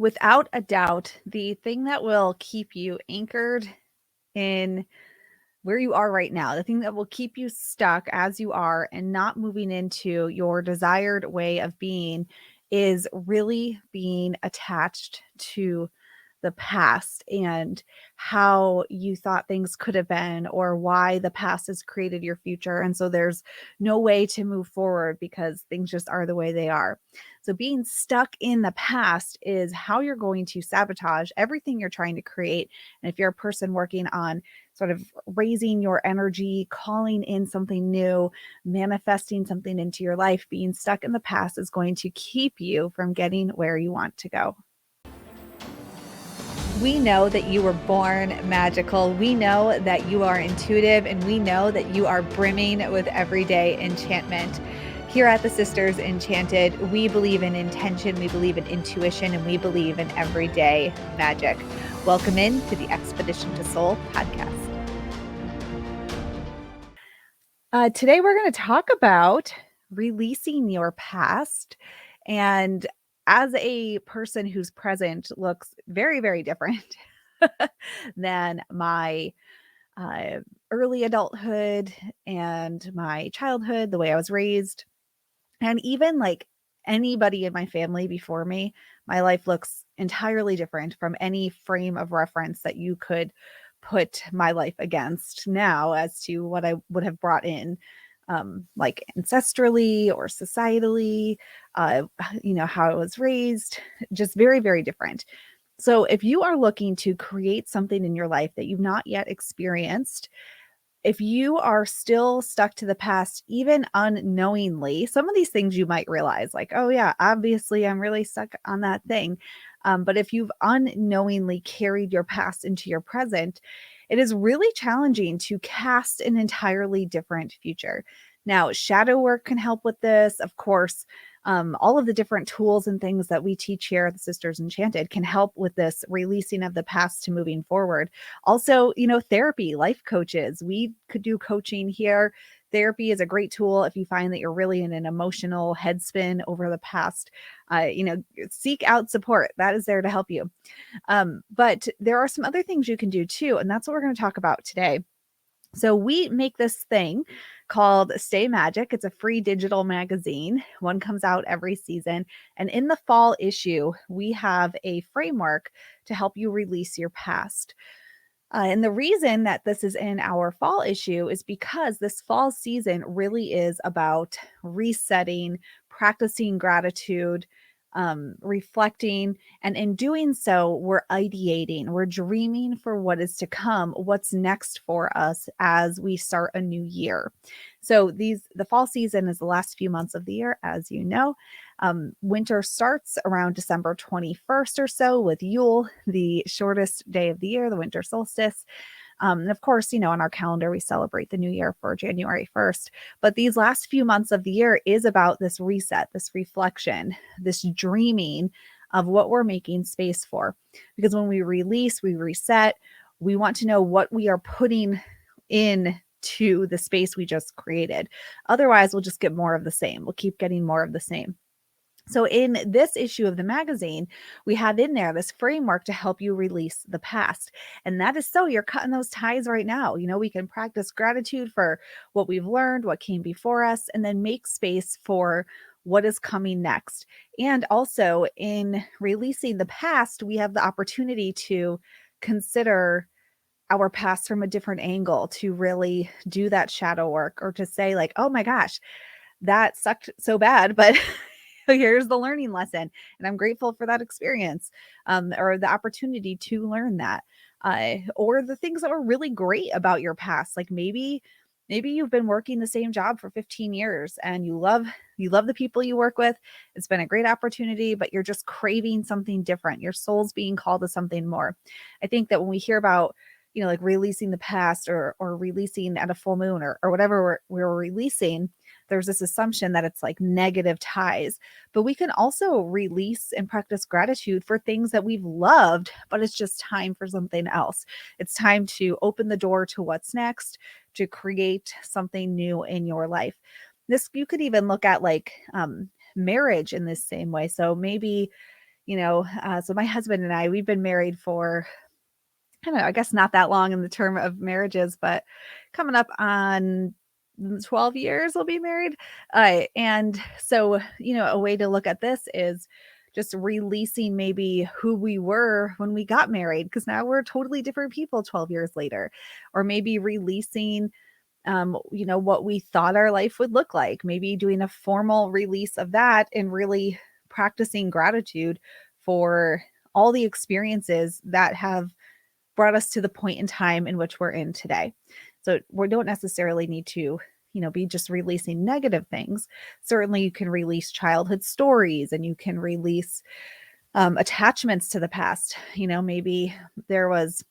Without a doubt, the thing that will keep you anchored in where you are right now, the thing that will keep you stuck as you are and not moving into your desired way of being is really being attached to the past and how you thought things could have been or why the past has created your future. And so there's no way to move forward because things just are the way they are. So being stuck in the past is how you're going to sabotage everything you're trying to create. And if you're a person working on sort of raising your energy, calling in something new, manifesting something into your life, being stuck in the past is going to keep you from getting where you want to go. We know that you were born magical. We know that you are intuitive, and we know that you are brimming with everyday enchantment. Here at the Sisters Enchanted, we believe in intention, we believe in intuition, and we believe in everyday magic. Welcome in to the Expedition to Soul podcast. Today, we're going to talk about releasing your past. And as a person whose present looks very, very different than my early adulthood and my childhood, the way I was raised, and even like anybody in my family before me, my life looks entirely different from any frame of reference that you could put my life against now as to what I would have brought in, like ancestrally or societally, how I was raised, just very, very different. So if you are looking to create something in your life that you've not yet experienced, if you are still stuck to the past, even unknowingly, some of these things you might realize, like, oh, yeah, obviously I'm really stuck on that thing. But if you've unknowingly carried your past into your present, it is really challenging to cast an entirely different future. Now, shadow work can help with this. Of course, all of the different tools and things that we teach here at the Sisters Enchanted can help with this releasing of the past to moving forward. Also, therapy, life coaches, we could do coaching here. Therapy is a great tool if you find that you're really in an emotional headspin over the past. Seek out support. That is there to help you. But there are some other things you can do too, and that's what we're going to talk about today. So we make this thing called Stay Magic. It's a free digital magazine. One comes out every season. And in the fall issue, we have a framework to help you release your past. And the reason that this is in our fall issue is because this fall season really is about resetting, practicing gratitude, reflecting. And in doing so, we're ideating, we're dreaming for what is to come, what's next for us as we start a new year. So the fall season is the last few months of the year, as you know. Winter starts around December 21st or so with Yule, the shortest day of the year, the winter solstice. And of course, on our calendar, we celebrate the new year for January 1st. But these last few months of the year is about this reset, this reflection, this dreaming of what we're making space for. Because when we release, we reset, we want to know what we are putting in to the space we just created. Otherwise, we'll just get more of the same. We'll keep getting more of the same. So in this issue of the magazine, we have in there this framework to help you release the past. And that is so you're cutting those ties right now. We can practice gratitude for what we've learned, what came before us, and then make space for what is coming next. And also in releasing the past, we have the opportunity to consider our past from a different angle, to really do that shadow work, or to say like, oh my gosh, that sucked so bad, but here's the learning lesson. And I'm grateful for that experience, or the opportunity to learn that, or the things that were really great about your past. Like maybe you've been working the same job for 15 years and you love the people you work with. It's been a great opportunity, but you're just craving something different. Your soul's being called to something more. I think that when we hear about, like releasing the past or releasing at a full moon or whatever we're releasing, there's this assumption that it's like negative ties. But we can also release and practice gratitude for things that we've loved, but it's just time for something else. It's time to open the door to what's next, to create something new in your life. This, you could even look at like marriage in this same way. So maybe So my husband and we've been married for, I don't know, I guess not that long in the term of marriages, but coming up on 12 years we'll be married. And so, a way to look at this is just releasing maybe who we were when we got married, because now we're totally different people 12 years later, or maybe releasing what we thought our life would look like, maybe doing a formal release of that and really practicing gratitude for all the experiences that have brought us to the point in time in which we're in today. So we don't necessarily need to, be just releasing negative things. Certainly you can release childhood stories, and you can release attachments to the past. Maybe there was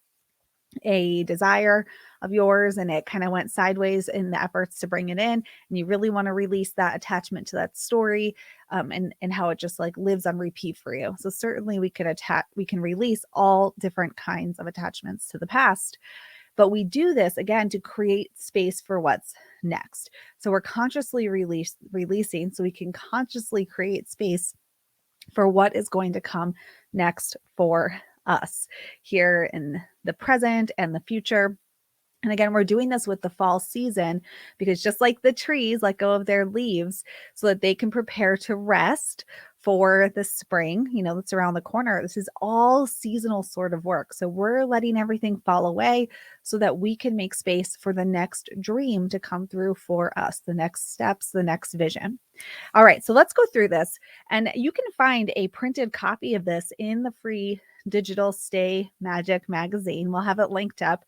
a desire of yours and it kind of went sideways in the efforts to bring it in, and you really want to release that attachment to that story, and how it just like lives on repeat for you. So certainly we can release all different kinds of attachments to the past, but we do this again to create space for what's next. So we're consciously releasing so we can consciously create space for what is going to come next for us here in the present and the future. And again, we're doing this with the fall season because just like the trees let go of their leaves so that they can prepare to rest for the spring, that's around the corner. This is all seasonal sort of work. So we're letting everything fall away so that we can make space for the next dream to come through for us, the next steps, the next vision. All right, so let's go through this. And you can find a printed copy of this in the free digital Stay Magic magazine. We'll have it linked up.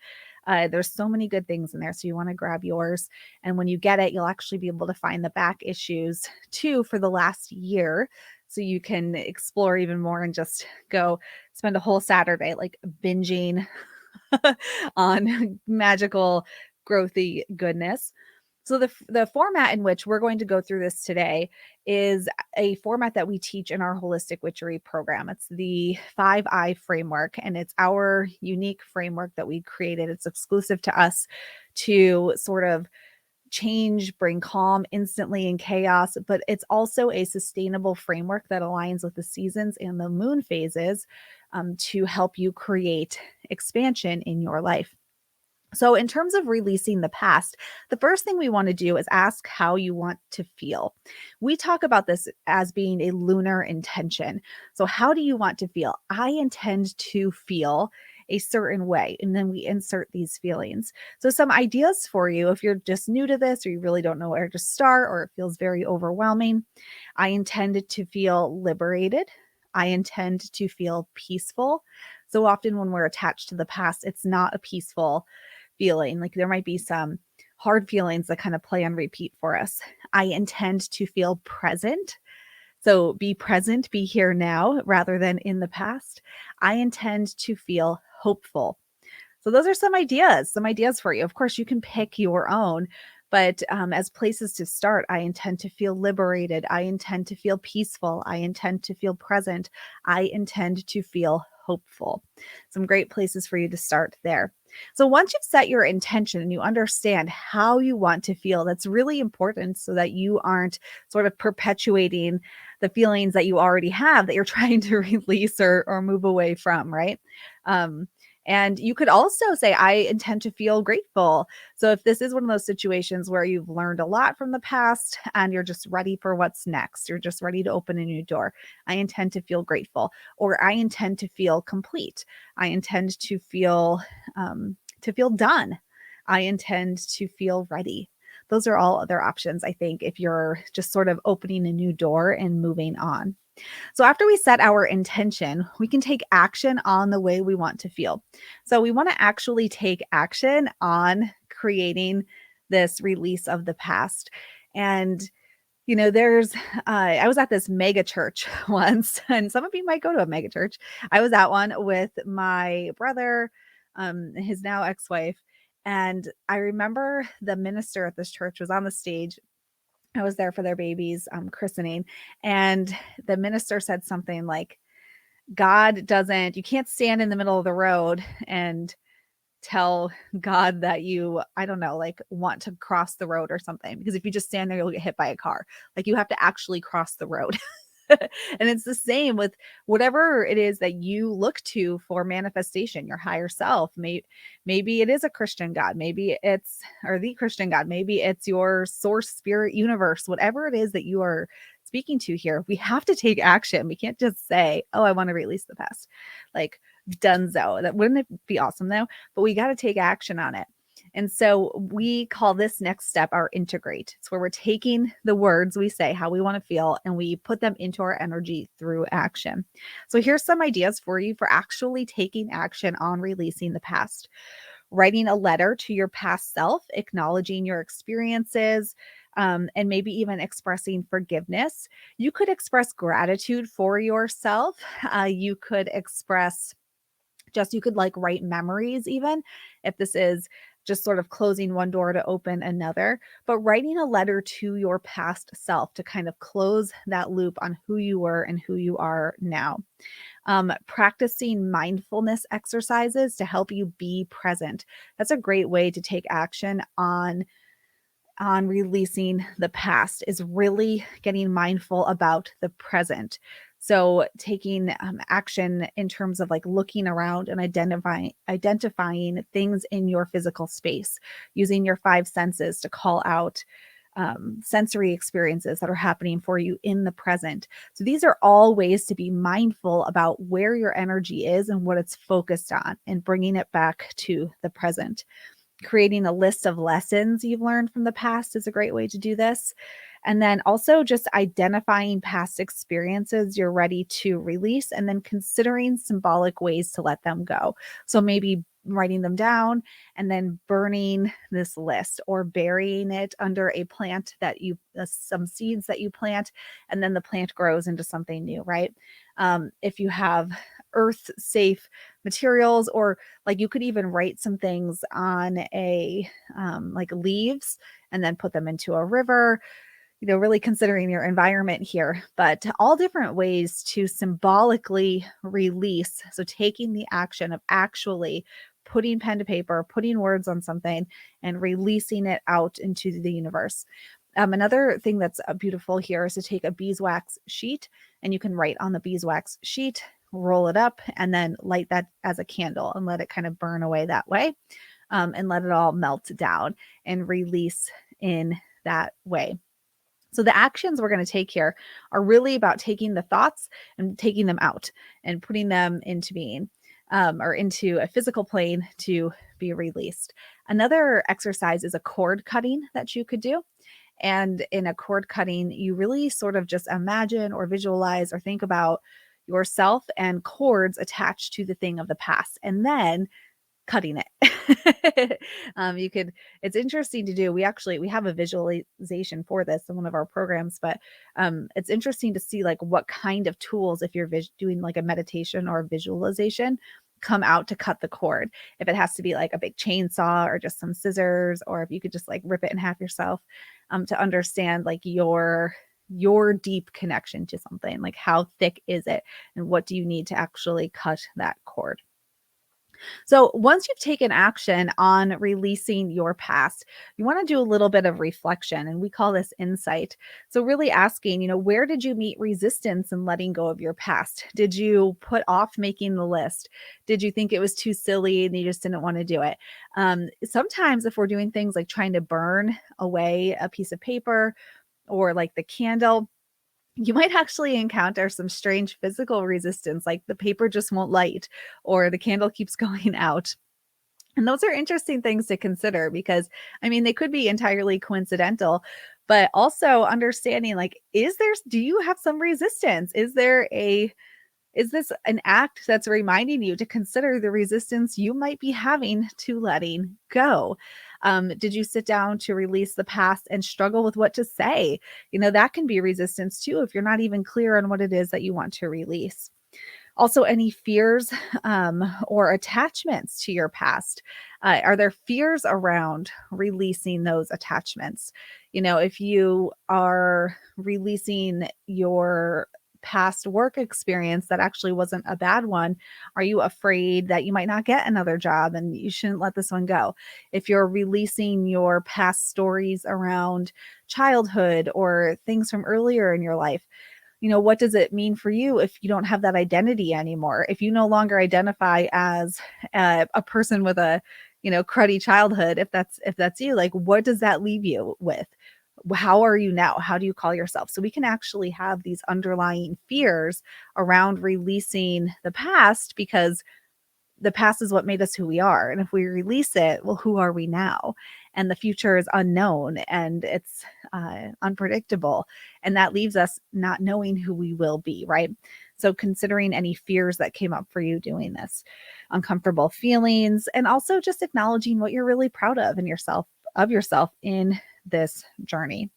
There's so many good things in there, so you want to grab yours. And when you get it, you'll actually be able to find the back issues too for the last year. So you can explore even more and just go spend a whole Saturday like binging on magical, growthy goodness. So the format in which we're going to go through this today is a format that we teach in our holistic witchery program. It's the 5I framework, and it's our unique framework that we created. It's exclusive to us to sort of change, bring calm instantly in chaos, but it's also a sustainable framework that aligns with the seasons and the moon phases, to help you create expansion in your life. So in terms of releasing the past, the first thing we want to do is ask how you want to feel. We talk about this as being a lunar intention. So how do you want to feel? I intend to feel a certain way. And then we insert these feelings. So some ideas for you, if you're just new to this or you really don't know where to start or it feels very overwhelming. I intend to feel liberated. I intend to feel peaceful. So often when we're attached to the past, it's not a peaceful feeling. Like there might be some hard feelings that kind of play on repeat for us. I intend to feel present. So be present, be here now rather than in the past. I intend to feel hopeful. So those are some ideas for you. Of course, you can pick your own, but as places to start, I intend to feel liberated. I intend to feel peaceful. I intend to feel present. I intend to feel hopeful. Some great places for you to start there. So once you've set your intention and you understand how you want to feel, that's really important so that you aren't sort of perpetuating the feelings that you already have that you're trying to release or move away from, right? And you could also say, I intend to feel grateful. So if this is one of those situations where you've learned a lot from the past and you're just ready for what's next, you're just ready to open a new door, I intend to feel grateful, or I intend to feel complete. I intend to feel done. I intend to feel ready. Those are all other options, I think, if you're just sort of opening a new door and moving on. So after we set our intention, we can take action on the way we want to feel. So we want to actually take action on creating this release of the past. And I was at this mega church once, and some of you might go to a mega church. I was at one with my brother, his now ex-wife. And I remember the minister at this church was on the stage. I was there for their baby's christening, and the minister said something like, you can't stand in the middle of the road and tell God that you, I don't know, like want to cross the road or something. Because if you just stand there, you'll get hit by a car. Like you have to actually cross the road. And it's the same with whatever it is that you look to for manifestation, your higher self. Maybe it is a Christian God, maybe it's or the Christian God, maybe it's your source spirit universe, whatever it is that you are speaking to here. We have to take action. We can't just say, "Oh, I want to release the past." Like dunzo. That wouldn't it be awesome though? But we got to take action on it. And so we call this next step our integrate. It's where we're taking the words we say, how we want to feel, and we put them into our energy through action. So here's some ideas for you for actually taking action on releasing the past. Writing a letter to your past self, acknowledging your experiences, and maybe even expressing forgiveness. You could express gratitude for yourself. You could express you could like write memories, even if this is just sort of closing one door to open another, but writing a letter to your past self to kind of close that loop on who you were and who you are now. Practicing mindfulness exercises to help you be present. That's a great way to take action on releasing the past, is really getting mindful about the present. So taking action in terms of like looking around and identifying things in your physical space, using your five senses to call out sensory experiences that are happening for you in the present. So these are all ways to be mindful about where your energy is and what it's focused on, and bringing it back to the present. Creating a list of lessons you've learned from the past is a great way to do this. And then also just identifying past experiences you're ready to release, and then considering symbolic ways to let them go. So maybe writing them down and then burning this list, or burying it under a plant that some seeds that you plant, and then the plant grows into something new, right? If you have earth safe materials, or like you could even write some things on a like leaves and then put them into a river, really considering your environment here, but all different ways to symbolically release. So taking the action of actually putting pen to paper, putting words on something, and releasing it out into the universe. Another thing that's beautiful here is to take a beeswax sheet, and you can write on the beeswax sheet, roll it up, and then light that as a candle and let it kind of burn away that way, and let it all melt down and release in that way. So the actions we're going to take here are really about taking the thoughts and taking them out and putting them into being, or into a physical plane to be released. Another exercise is a cord cutting that you could do. And in a cord cutting, you really sort of just imagine or visualize or think about yourself and cords attached to the thing of the past, and then cutting it. You could, it's interesting to do. We have a visualization for this in one of our programs, but it's interesting to see like what kind of tools, if you're doing like a meditation or a visualization, come out to cut the cord. If it has to be like a big chainsaw or just some scissors, or if you could just like rip it in half yourself, to understand like your deep connection to something, like how thick is it and what do you need to actually cut that cord. So once you've taken action on releasing your past, you want to do a little bit of reflection, and we call this insight. So really asking, where did you meet resistance in letting go of your past? Did you put off making the list? Did you think it was too silly and you just didn't want to do it? Sometimes if we're doing things like trying to burn away a piece of paper or like the candle, you might actually encounter some strange physical resistance, like the paper just won't light or the candle keeps going out. And those are interesting things to consider because, they could be entirely coincidental, but also understanding like, do you have some resistance? Is this an act that's reminding you to consider the resistance you might be having to letting go? Did you sit down to release the past and struggle with what to say? That can be resistance too, if you're not even clear on what it is that you want to release. Also, any fears or attachments to your past. Are there fears around releasing those attachments? If you are releasing your past work experience that actually wasn't a bad one, are you afraid that you might not get another job and you shouldn't let this one go? If you're releasing your past stories around childhood or things from earlier in your life, what does it mean for you if you don't have that identity anymore? If you no longer identify as a person with a, cruddy childhood, if that's you, like, what does that leave you with? How are you now? How do you call yourself? So we can actually have these underlying fears around releasing the past, because the past is what made us who we are. And if we release it, well, who are we now? And the future is unknown and it's unpredictable. And that leaves us not knowing who we will be, right? So, considering any fears that came up for you doing this, uncomfortable feelings, and also just acknowledging what you're really proud of yourself in this journey.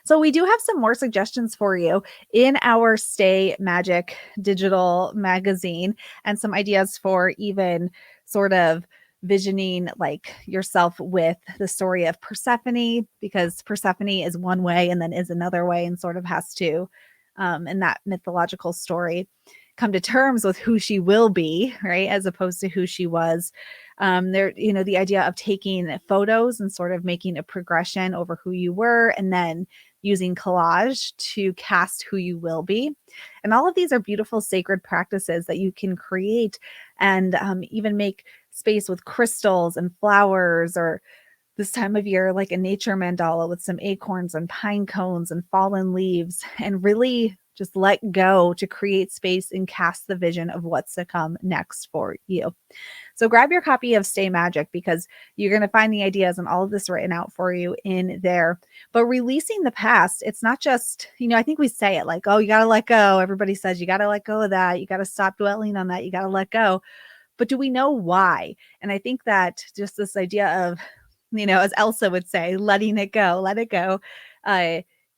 So we do have some more suggestions for you in our Stay Magic digital magazine, and some ideas for even sort of visioning like yourself with the story of Persephone, because Persephone is one way and then is another way, and sort of has to, in that mythological story, come to terms with who she will be, right? As opposed to who she was. The idea of taking photos and sort of making a progression over who you were, and then using collage to cast who you will be. And all of these are beautiful sacred practices that you can create, and even make space with crystals and flowers, or this time of year, like a nature mandala with some acorns and pine cones and fallen leaves, and really just let go to create space and cast the vision of what's to come next for you. So grab your copy of Stay Magic, because you're going to find the ideas and all of this written out for you in there. But releasing the past, it's not just, I think we say it like, oh, you got to let go. Everybody says you got to let go of that. You got to stop dwelling on that. You got to let go. But do we know why? And I think that just this idea of, as Elsa would say, letting it go, let it go.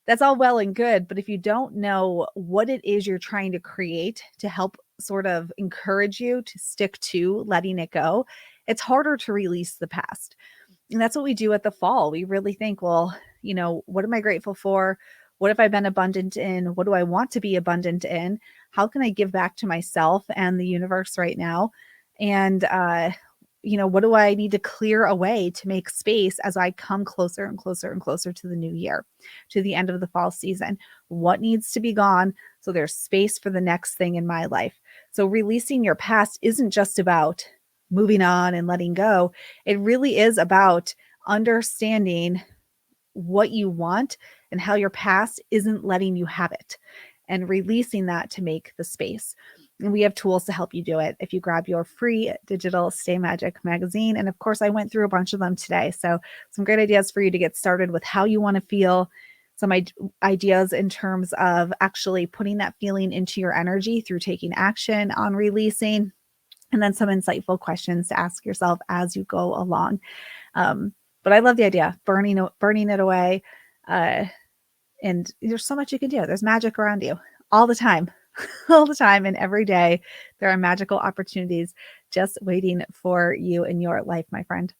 That's all well and good. But if you don't know what it is you're trying to create to help sort of encourage you to stick to letting it go, it's harder to release the past. And that's what we do at the fall. We really think, well, what am I grateful for? What have I been abundant in? What do I want to be abundant in? How can I give back to myself and the universe right now? And, what do I need to clear away to make space as I come closer and closer and closer to the new year, to the end of the fall season? What needs to be gone so there's space for the next thing in my life? So releasing your past isn't just about moving on and letting go. It really is about understanding what you want and how your past isn't letting you have it, and releasing that to make the space. And we have tools to help you do it if you grab your free digital Stay Magic magazine. And of course, I went through a bunch of them today. So some great ideas for you to get started with how you want to feel, some ideas in terms of actually putting that feeling into your energy through taking action on releasing, and then some insightful questions to ask yourself as you go along. But I love the idea, burning it away. And there's so much you can do. There's magic around you all the time. All the time, and every day there are magical opportunities just waiting for you in your life, my friend.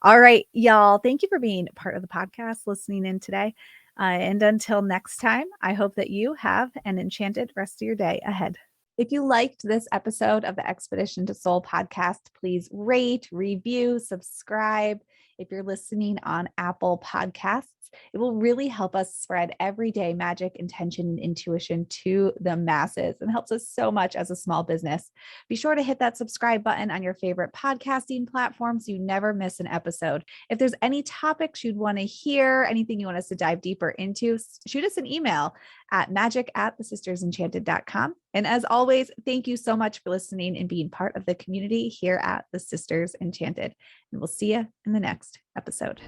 All right, y'all. Thank you for being part of the podcast, listening in today. And until next time, I hope that you have an enchanted rest of your day ahead. If you liked this episode of the Expedition to Soul podcast, please rate, review, subscribe. If you're listening on Apple Podcasts, it will really help us spread everyday magic, intention, and intuition to the masses, and helps us so much as a small business. Be sure to hit that subscribe button on your favorite podcasting platform so you never miss an episode. If there's any topics you'd want to hear, anything you want us to dive deeper into, shoot us an email at magic@thesistersenchanted.com. And as always, thank you so much for listening and being part of the community here at the Sisters Enchanted. And we'll see you in the next episode.